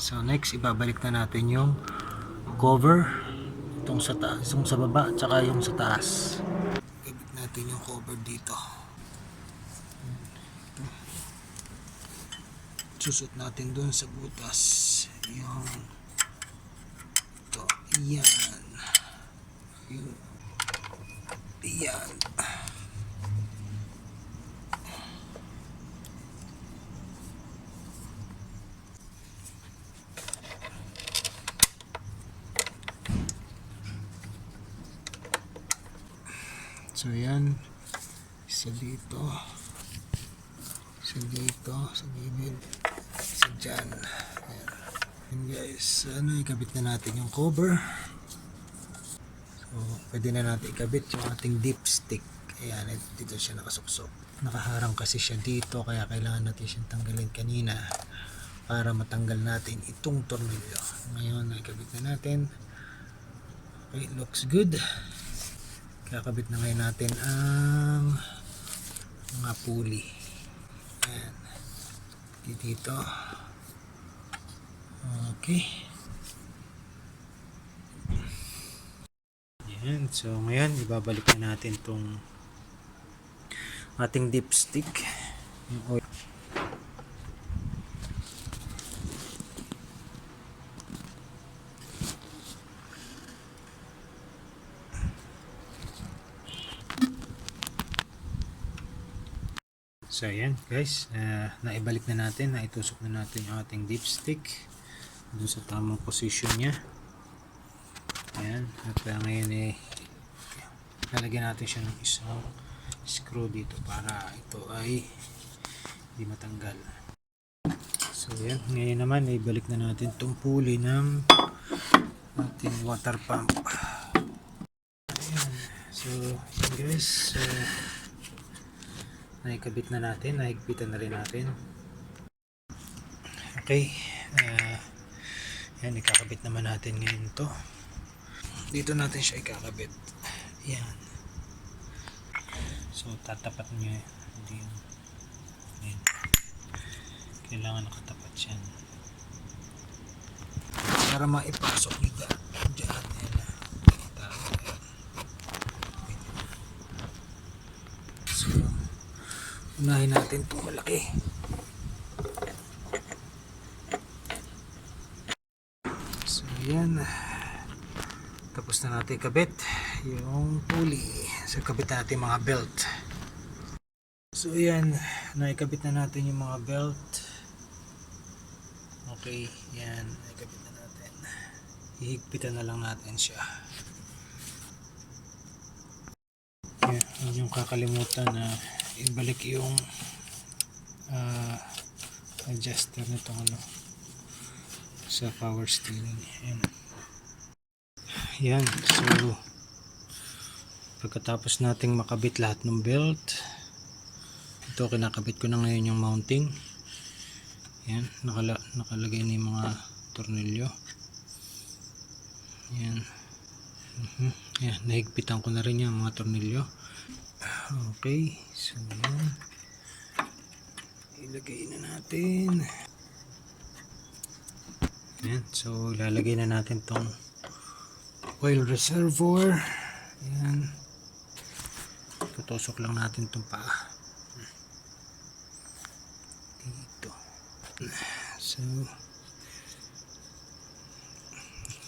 So next, ibabalik na natin yung cover, itong sa taas, yung sa baba, at saka yung sa taas. Ikabit natin yung cover dito. Susot natin dun sa butas. Yung ito, yan. Yung yan. So yan, isa dito, isa dito, sa gilid, isa dyan. Ayan. And guys, ikabit na natin yung cover. So pwede na natin ikabit yung ating dipstick. Ayan, dito siya nakasuksok. Nakaharang kasi siya dito, kaya kailangan natin siyang tanggalin kanina para matanggal natin itong tornilyo. Ngayon, ikabit na natin. Okay, looks good. Kakabit na ngayon natin ang mga pulley. Ayan. Dito. Okay. Ayan. So ngayon, ibabalik na natin itong ating dipstick. Yung oil. So ayan guys, naibalik na natin, naitusok na natin yung ating dipstick doon sa tamang position niya. Ayan, at ngayon lalagyan natin siya ng isang screw dito para ito ay hindi matanggal. So ayan, ngayon naman ibalik na natin itong pulley ng ating water pump. Ayan, so ayan guys, naikabit na natin, naigpitan na rin natin. Okay, yan, ikakabit naman natin ngayon to. Dito natin siya ikakabit. Yan. So tatapat nyo yan. Yan. Kailangan nakatapat yan para maipasok nyo dyan. So unahin natin itong malaki. So yan, tapos na natin kabit yung pulley. So kabit natin mga belt. So yan, naikabit na natin yung mga belt. Okay, yan, naikabit na natin. Ihigpitan na lang natin siya. Yan, yun yung kakalimutan na ibalik yung adjuster nitong sa power steering. Yan, so pagkatapos nating makabit lahat ng belt, ito kinakabit ko na ngayon yung mounting. Yan, nakalagay na yung mga tornilyo. Yan. Yan, nahigpitan ko na rin yung mga tornilyo. Okay, so yan, ilagay na natin. Yan, so ilalagay na natin tong oil reservoir. Yan, tutusok lang natin tong paa dito. So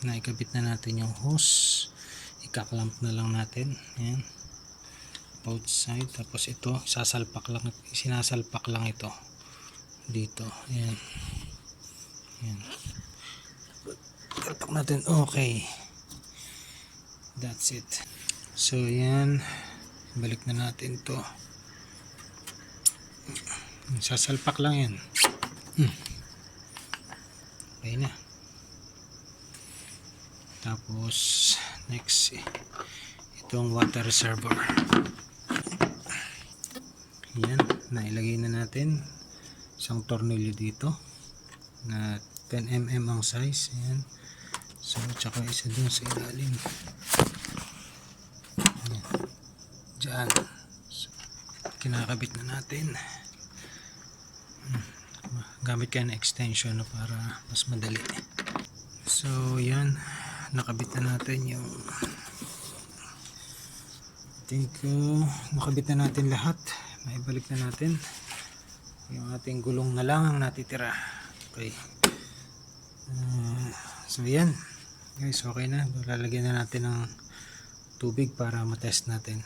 naikabit na natin yung hose, ikaklamp na lang natin. Yan, both side. Tapos ito sasalpak lang, sinasalpak lang ito dito. Yan, yan, salpak natin. Okay, that's it. So yan, balik na natin to. Sasalpak lang yan. Okay na. Tapos next, itong water reservoir. Yan, nailagay na natin isang tornilyo dito na 10mm ang size. Ayan. So tsaka isa dun sa ilalim. Ayan. Diyan. So, kinakabit na natin. gamit kayo ng extension, no, para mas madali. So yan, nakabit na natin yung nakabit na natin lahat. Maibalik na natin yung ating gulong na lang ang natitira. Okay. So yan guys, okay na. Lalagyan na natin ng tubig para matest natin.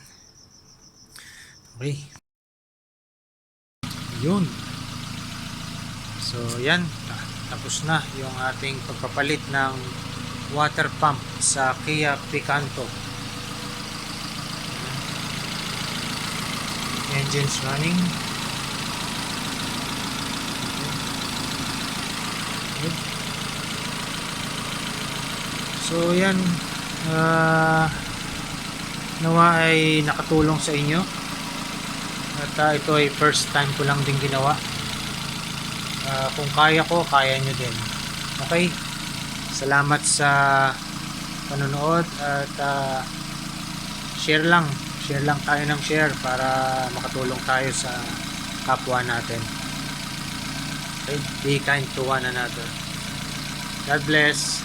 Okay, yun. So yan, tapos na yung ating pagpapalit ng water pump sa Kia Picanto. Engine's running. Good. So yan, nawa ay nakatulong sa inyo, at ito ay first time ko lang din ginawa. Kung kaya ko, kaya nyo din. Okay, salamat sa panonood, at share lang tayo ng share para makatulong tayo sa kapwa natin. Okay? Be kind to one another. God bless.